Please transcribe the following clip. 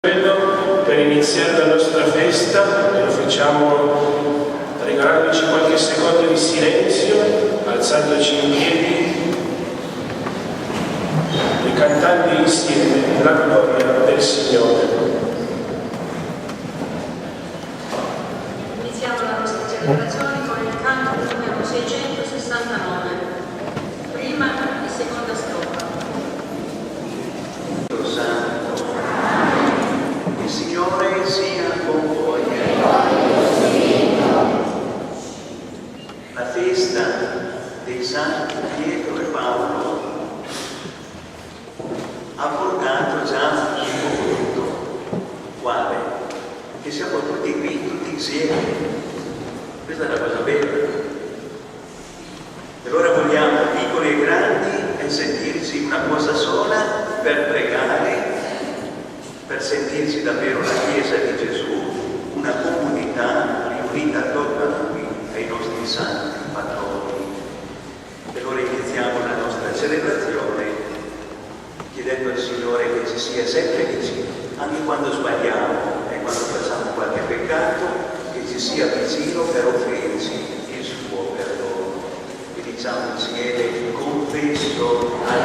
Per iniziare la nostra festa, lo facciamo regalandoci qualche secondo di silenzio, alzandoci in piedi e cantando insieme la gloria del Signore. Iniziamo la nostra celebrazione con il canto numero 669, prima e seconda strofa. Santo, il Signore sia con voi. La festa dei Santi Pietro e Paolo ha portato già il momento, quale? Che siamo tutti qui, tutti insieme. Questa è la cosa bella. E allora vogliamo, piccoli e grandi, sentirci una cosa sola per pregare, per sentirci davvero la Chiesa di Gesù, una comunità riunita attorno a Lui, ai nostri santi patroni. E allora iniziamo la nostra celebrazione chiedendo al Signore che ci sia sempre vicino, anche quando sbagliamo e quando facciamo qualche peccato, che ci sia vicino per offrirci il suo perdono. E diciamo insieme: confesso